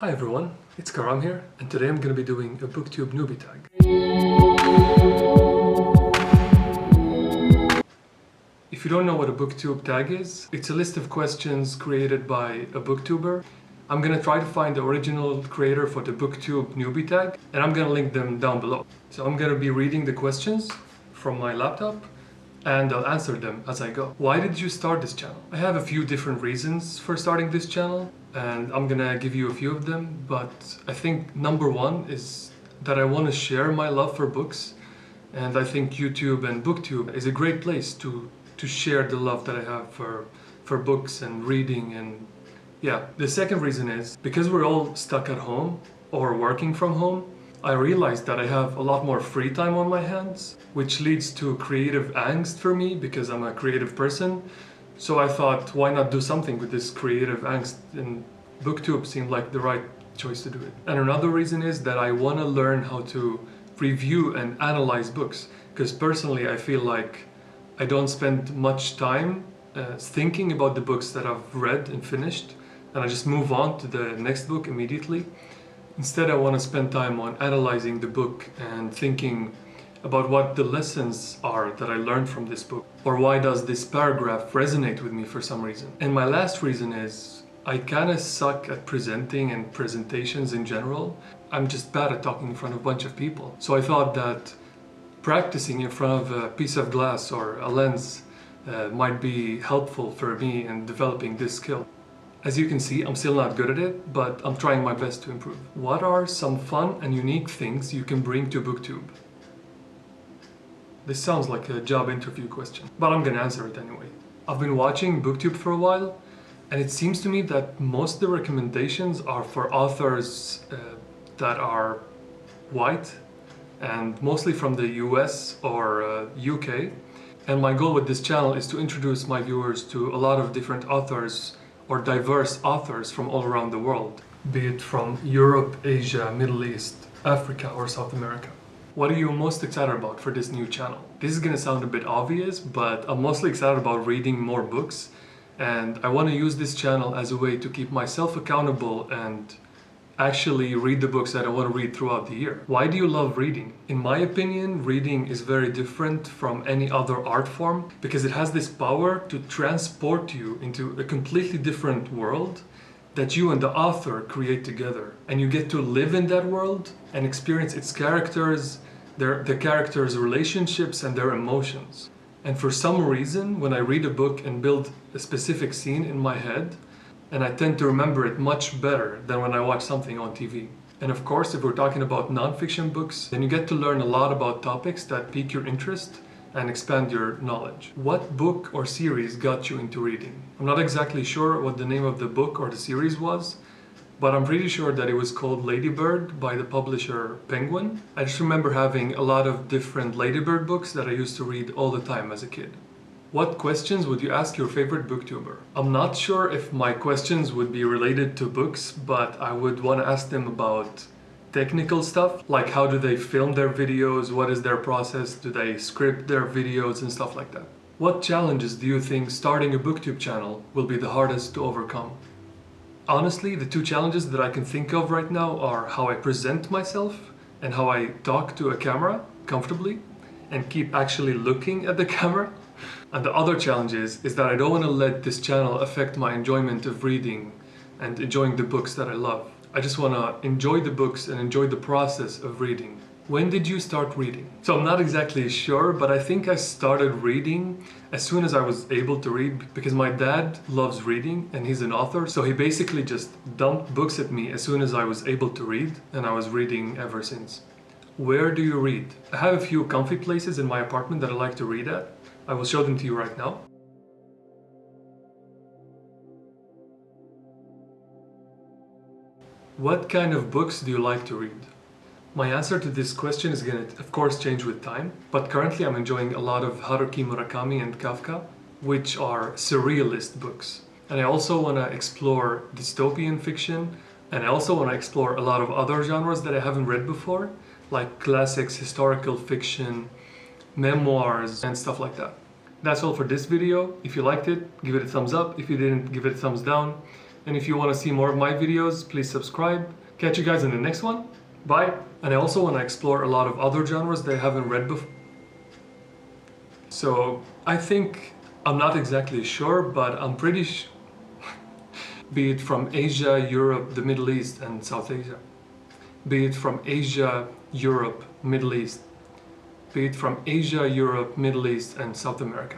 Hi everyone, it's Karam here, and today I'm going to be doing a BookTube Newbie Tag. If you don't know what a BookTube Tag is, it's a list of questions created by a booktuber. I'm going to try to find the original creator for the BookTube Newbie Tag, and I'm going to link them down below. So I'm going to be reading the questions from my laptop, and I'll answer them as I go. Why did you start this channel? I have a few different reasons for starting this channel, and I'm gonna give you a few of them, but I think number one is that I want to share my love for books, and I think YouTube and BookTube is a great place to share the love that I have for books and reading. And yeah, the second reason is because we're all stuck at home or working from home, I realized that I have a lot more free time on my hands, which leads to creative angst for me because I'm a creative person. So I thought, why not do something with this creative angst? And BookTube seemed like the right choice to do it. And another reason is that I want to learn how to review and analyze books, because personally I feel like I don't spend much time thinking about the books that I've read and finished, and I just move on to the next book immediately. Instead, I want to spend time on analyzing the book and thinking about what the lessons are that I learned from this book, or why does this paragraph resonate with me for some reason. And my last reason is I kind of suck at presenting and presentations in general. I'm just bad at talking in front of a bunch of people. So I thought that practicing in front of a piece of glass or a lens might be helpful for me in developing this skill. As you can see, I'm still not good at it, but I'm trying my best to improve. What are some fun and unique things you can bring to BookTube? This sounds like a job interview question, but I'm gonna answer it anyway. I've been watching BookTube for a while, and it seems to me that most of the recommendations are for authors that are white, and mostly from the US or UK. And my goal with this channel is to introduce my viewers to a lot of different authors or diverse authors from all around the world, be it from Europe, Asia, Middle East, Africa, or South America. What are you most excited about for this new channel? This is gonna sound a bit obvious, but I'm mostly excited about reading more books, and I want to use this channel as a way to keep myself accountable and actually read the books that I want to read throughout the year. Why do you love reading? In my opinion, reading is very different from any other art form because it has this power to transport you into a completely different world that you and the author create together. And you get to live in that world and experience its characters, the characters' relationships and their emotions. And for some reason, when I read a book and build a specific scene in my head, and I tend to remember it much better than when I watch something on TV. And of course, if we're talking about non-fiction books, then you get to learn a lot about topics that pique your interest and expand your knowledge. What book or series got you into reading? I'm not exactly sure what the name of the book or the series was, but I'm pretty sure that it was called Lady Bird by the publisher Penguin. I just remember having a lot of different Lady Bird books that I used to read all the time as a kid. What questions would you ask your favorite booktuber? I'm not sure if my questions would be related to books, but I would want to ask them about technical stuff, like how do they film their videos, what is their process, do they script their videos and stuff like that. What challenges do you think starting a BookTube channel will be the hardest to overcome? Honestly, the two challenges that I can think of right now are how I present myself and how I talk to a camera comfortably and keep actually looking at the camera. And the other challenge is that I don't want to let this channel affect my enjoyment of reading and enjoying the books that I love. I just want to enjoy the books and enjoy the process of reading. When did you start reading? So I'm not exactly sure, but I think I started reading as soon as I was able to read because my dad loves reading and he's an author. So he basically just dumped books at me as soon as I was able to read, and I was reading ever since. Where do you read? I have a few comfy places in my apartment that I like to read at. I will show them to you right now. What kind of books do you like to read? My answer to this question is going to, of course, change with time, but currently I'm enjoying a lot of Haruki Murakami and Kafka, which are surrealist books. And I also want to explore dystopian fiction, and I also want to explore a lot of other genres that I haven't read before, like classics, historical fiction, memoirs, and stuff like that. That's all for this video. If you liked it, give it a thumbs up. If you didn't, give it a thumbs down. And if you want to see more of my videos, please subscribe. Catch you guys in the next one. Bye. And I also want to explore a lot of other genres that I haven't read before. So I think, I'm not exactly sure, but I'm pretty sure, be it from Asia, Europe, the Middle East, and South Asia. Be it from Asia, Europe, Middle East. Be it from Asia, Europe, Middle East, and South America.